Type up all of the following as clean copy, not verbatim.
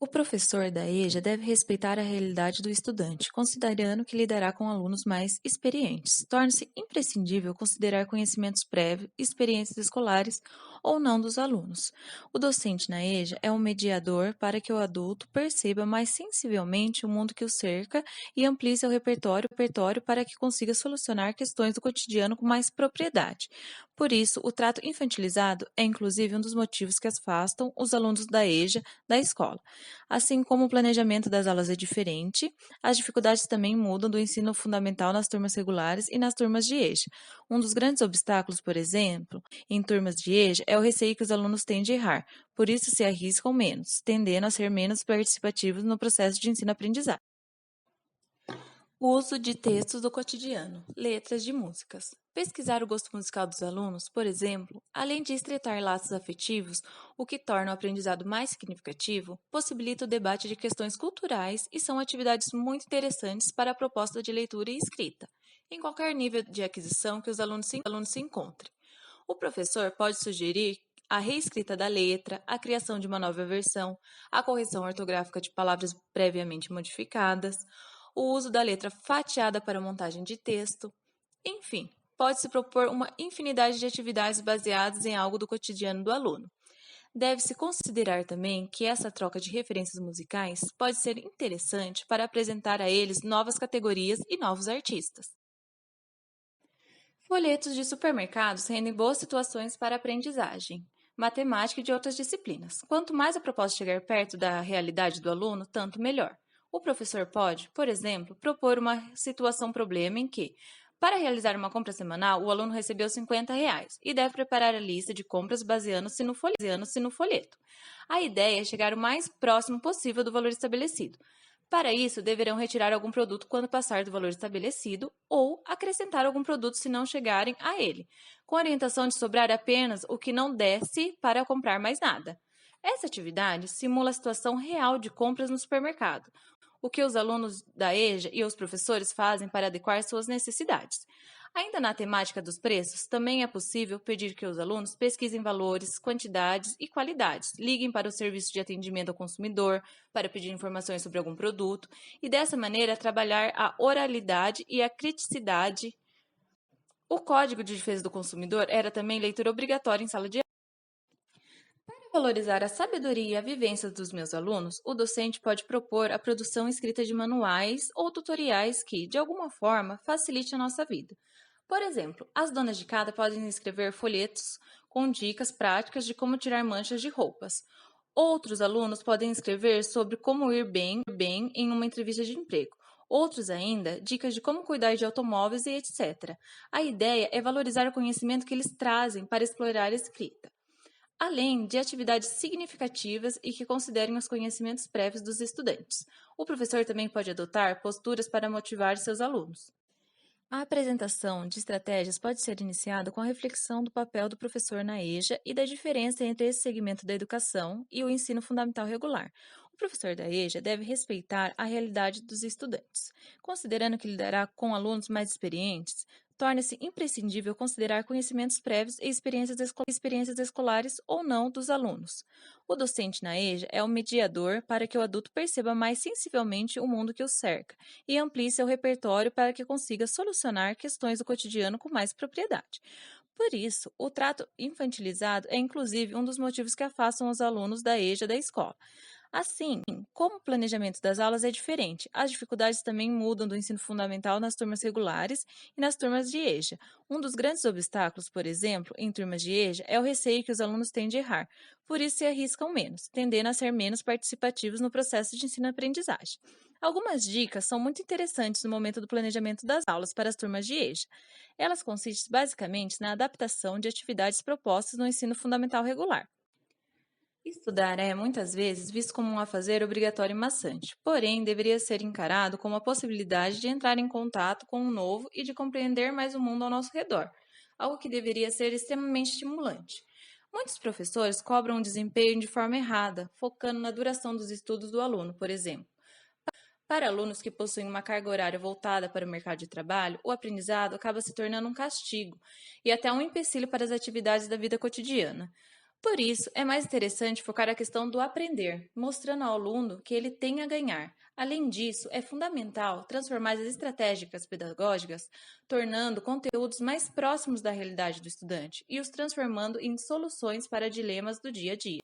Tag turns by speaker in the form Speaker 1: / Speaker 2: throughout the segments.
Speaker 1: O professor da EJA deve respeitar a realidade do estudante, considerando que lidará com alunos mais experientes. Torna-se imprescindível considerar conhecimentos prévios, experiências escolares ou não dos alunos. O docente na EJA é um mediador para que o adulto perceba mais sensivelmente o mundo que o cerca e amplie seu repertório para que consiga solucionar questões do cotidiano com mais propriedade. Por isso, o trato infantilizado é inclusive um dos motivos que afastam os alunos da EJA da escola. Assim como o planejamento das aulas é diferente, as dificuldades também mudam do ensino fundamental nas turmas regulares e nas turmas de EJA. Um dos grandes obstáculos, por exemplo, em turmas de EJA é o receio que os alunos têm de errar, por isso se arriscam menos, tendendo a ser menos participativos no processo de ensino-aprendizagem. O uso de textos do cotidiano, letras de músicas. Pesquisar o gosto musical dos alunos, por exemplo, além de estreitar laços afetivos, o que torna o aprendizado mais significativo, possibilita o debate de questões culturais e são atividades muito interessantes para a proposta de leitura e escrita, em qualquer nível de aquisição que os alunos se encontrem. O professor pode sugerir a reescrita da letra, a criação de uma nova versão, a correção ortográfica de palavras previamente modificadas, o uso da letra fatiada para montagem de texto. Enfim, pode-se propor uma infinidade de atividades baseadas em algo do cotidiano do aluno. Deve-se considerar também que essa troca de referências musicais pode ser interessante para apresentar a eles novas categorias e novos artistas. Folhetos de supermercados rendem boas situações para aprendizagem, matemática e de outras disciplinas. Quanto mais a proposta chegar perto da realidade do aluno, tanto melhor. O professor pode, por exemplo, propor uma situação-problema em que, para realizar uma compra semanal, o aluno recebeu R$ 50 e deve preparar a lista de compras baseando-se no folheto. A ideia é chegar o mais próximo possível do valor estabelecido. Para isso, deverão retirar algum produto quando passar do valor estabelecido ou acrescentar algum produto se não chegarem a ele, com a orientação de sobrar apenas o que não desse para comprar mais nada. Essa atividade simula a situação real de compras no supermercado, o que os alunos da EJA e os professores fazem para adequar suas necessidades. Ainda na temática dos preços, também é possível pedir que os alunos pesquisem valores, quantidades e qualidades, liguem para o serviço de atendimento ao consumidor para pedir informações sobre algum produto e, dessa maneira, trabalhar a oralidade e a criticidade. O Código de Defesa do Consumidor era também leitura obrigatória em sala de aula. Para valorizar a sabedoria e a vivência dos meus alunos, o docente pode propor a produção escrita de manuais ou tutoriais que, de alguma forma, facilite a nossa vida. Por exemplo, as donas de casa podem escrever folhetos com dicas práticas de como tirar manchas de roupas. Outros alunos podem escrever sobre como ir bem em uma entrevista de emprego. Outros ainda, dicas de como cuidar de automóveis e etc. A ideia é valorizar o conhecimento que eles trazem para explorar a escrita, além de atividades significativas e que considerem os conhecimentos prévios dos estudantes. O professor também pode adotar posturas para motivar seus alunos. A apresentação de estratégias pode ser iniciada com a reflexão do papel do professor na EJA e da diferença entre esse segmento da educação e o ensino fundamental regular. O professor da EJA deve respeitar a realidade dos estudantes. Considerando que lidará com alunos mais experientes, torna-se imprescindível considerar conhecimentos prévios e experiências escolares ou não dos alunos. O docente na EJA é o mediador para que o adulto perceba mais sensivelmente o mundo que o cerca e amplie seu repertório para que consiga solucionar questões do cotidiano com mais propriedade. Por isso, o trato infantilizado é inclusive um dos motivos que afastam os alunos da EJA da escola. Assim, como o planejamento das aulas é diferente, as dificuldades também mudam do ensino fundamental nas turmas regulares e nas turmas de EJA. Um dos grandes obstáculos, por exemplo, em turmas de EJA é o receio que os alunos têm de errar, por isso se arriscam menos, tendendo a ser menos participativos no processo de ensino-aprendizagem. Algumas dicas são muito interessantes no momento do planejamento das aulas para as turmas de EJA. Elas consistem basicamente na adaptação de atividades propostas no ensino fundamental regular. Estudar é, muitas vezes, visto como um afazer obrigatório e maçante, porém deveria ser encarado como a possibilidade de entrar em contato com o novo e de compreender mais o mundo ao nosso redor, algo que deveria ser extremamente estimulante. Muitos professores cobram o desempenho de forma errada, focando na duração dos estudos do aluno, por exemplo. Para alunos que possuem uma carga horária voltada para o mercado de trabalho, o aprendizado acaba se tornando um castigo e até um empecilho para as atividades da vida cotidiana. Por isso, é mais interessante focar a questão do aprender, mostrando ao aluno que ele tem a ganhar. Além disso, é fundamental transformar as estratégias pedagógicas, tornando conteúdos mais próximos da realidade do estudante e os transformando em soluções para dilemas do dia a dia.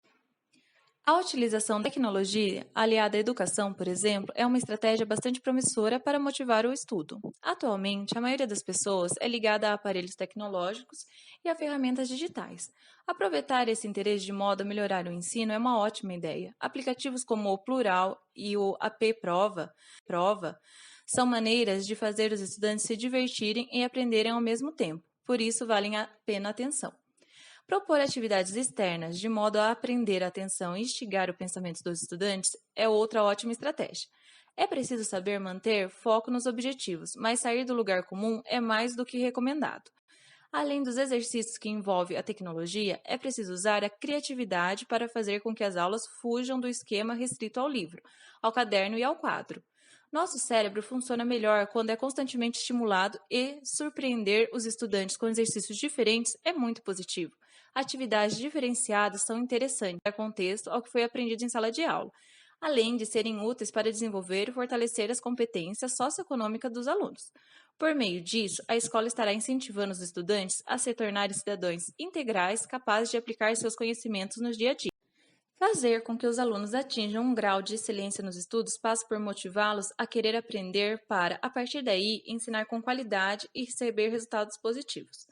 Speaker 1: A utilização da tecnologia, aliada à educação, por exemplo, é uma estratégia bastante promissora para motivar o estudo. Atualmente, a maioria das pessoas é ligada a aparelhos tecnológicos e a ferramentas digitais. Aproveitar esse interesse de modo a melhorar o ensino é uma ótima ideia. Aplicativos como o Plural e o AP Prova são maneiras de fazer os estudantes se divertirem e aprenderem ao mesmo tempo. Por isso, valem a pena a atenção. Propor atividades externas de modo a aprender a atenção e instigar o pensamento dos estudantes é outra ótima estratégia. É preciso saber manter foco nos objetivos, mas sair do lugar comum é mais do que recomendado. Além dos exercícios que envolvem a tecnologia, é preciso usar a criatividade para fazer com que as aulas fujam do esquema restrito ao livro, ao caderno e ao quadro. Nosso cérebro funciona melhor quando é constantemente estimulado e surpreender os estudantes com exercícios diferentes é muito positivo. Atividades diferenciadas são interessantes para contexto ao que foi aprendido em sala de aula, além de serem úteis para desenvolver e fortalecer as competências socioeconômicas dos alunos. Por meio disso, a escola estará incentivando os estudantes a se tornarem cidadãos integrais capazes de aplicar seus conhecimentos no dia a dia. Fazer com que os alunos atinjam um grau de excelência nos estudos passa por motivá-los a querer aprender para, a partir daí, ensinar com qualidade e receber resultados positivos.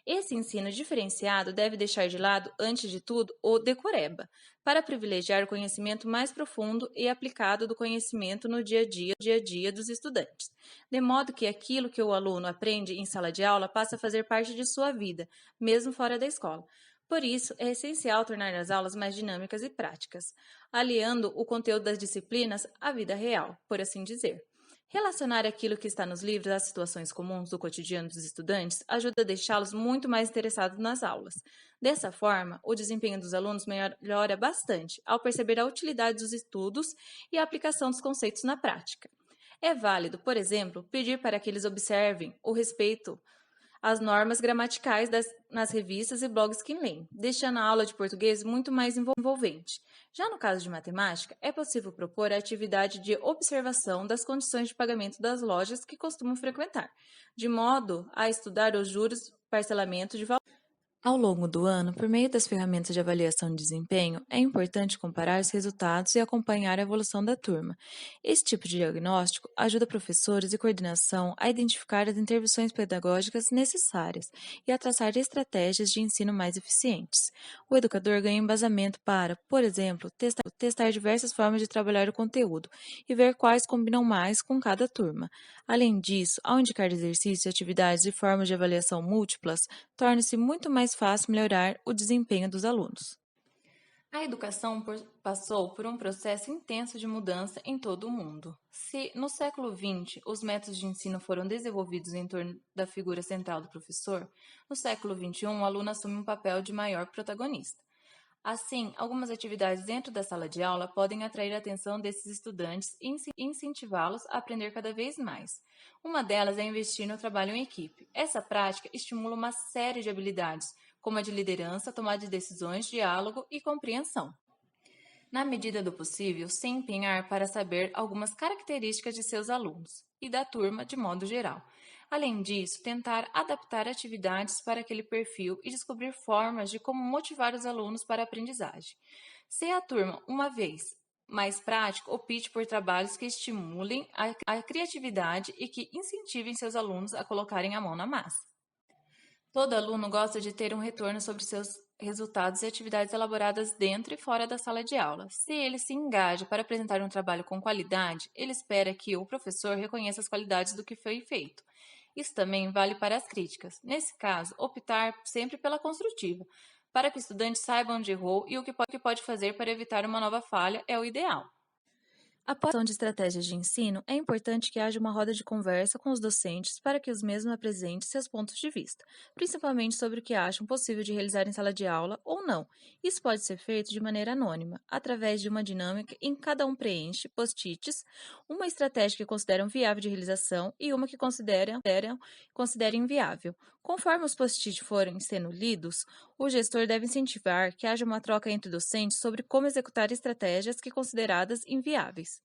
Speaker 1: Esse ensino diferenciado deve deixar de lado, antes de tudo, o decoreba, para privilegiar o conhecimento mais profundo e aplicado do conhecimento no dia a dia dos estudantes, de modo que aquilo que o aluno aprende em sala de aula passa a fazer parte de sua vida, mesmo fora da escola. Por isso, é essencial tornar as aulas mais dinâmicas e práticas, aliando o conteúdo das disciplinas à vida real, por assim dizer. Relacionar aquilo que está nos livros às situações comuns do cotidiano dos estudantes ajuda a deixá-los muito mais interessados nas aulas. Dessa forma, o desempenho dos alunos melhora bastante ao perceber a utilidade dos estudos e a aplicação dos conceitos na prática. É válido, por exemplo, pedir para que eles observem o respeito as normas gramaticais nas revistas e blogs que leem, deixando a aula de português muito mais envolvente. Já no caso de matemática, é possível propor a atividade de observação das condições de pagamento das lojas que costumam frequentar, de modo a estudar os juros, parcelamento de valores. Ao longo do ano, por meio das ferramentas de avaliação de desempenho, é importante comparar os resultados e acompanhar a evolução da turma. Esse tipo de diagnóstico ajuda professores e coordenação a identificar as intervenções pedagógicas necessárias e a traçar estratégias de ensino mais eficientes. O educador ganha embasamento para, por exemplo, testar diversas formas de trabalhar o conteúdo e ver quais combinam mais com cada turma. Além disso, ao indicar exercícios, atividades e formas de avaliação múltiplas, torna-se muito mais fácil melhorar o desempenho dos alunos. A educação passou por um processo intenso de mudança em todo o mundo. Se, no século XX, os métodos de ensino foram desenvolvidos em torno da figura central do professor, no século XXI, o aluno assume um papel de maior protagonista. Assim, algumas atividades dentro da sala de aula podem atrair a atenção desses estudantes e incentivá-los a aprender cada vez mais. Uma delas é investir no trabalho em equipe. Essa prática estimula uma série de habilidades, como a de liderança, tomada de decisões, diálogo e compreensão. Na medida do possível, se empenhar para saber algumas características de seus alunos e da turma de modo geral. Além disso, tentar adaptar atividades para aquele perfil e descobrir formas de como motivar os alunos para a aprendizagem. Se a turma, uma vez mais prático, opte por trabalhos que estimulem a criatividade e que incentivem seus alunos a colocarem a mão na massa. Todo aluno gosta de ter um retorno sobre seus resultados e atividades elaboradas dentro e fora da sala de aula. Se ele se engaja para apresentar um trabalho com qualidade, ele espera que o professor reconheça as qualidades do que foi feito. Isso também vale para as críticas. Nesse caso, optar sempre pela construtiva, para que o estudante saiba onde errou e o que pode fazer para evitar uma nova falha é o ideal. Após a adoção de estratégias de ensino, é importante que haja uma roda de conversa com os docentes para que os mesmos apresentem seus pontos de vista, principalmente sobre o que acham possível de realizar em sala de aula ou não. Isso pode ser feito de maneira anônima, através de uma dinâmica em que cada um preenche post-its, uma estratégia que consideram viável de realização e uma que considerem inviável. Conforme os post-its forem sendo lidos, o gestor deve incentivar que haja uma troca entre docentes sobre como executar estratégias que consideradas inviáveis.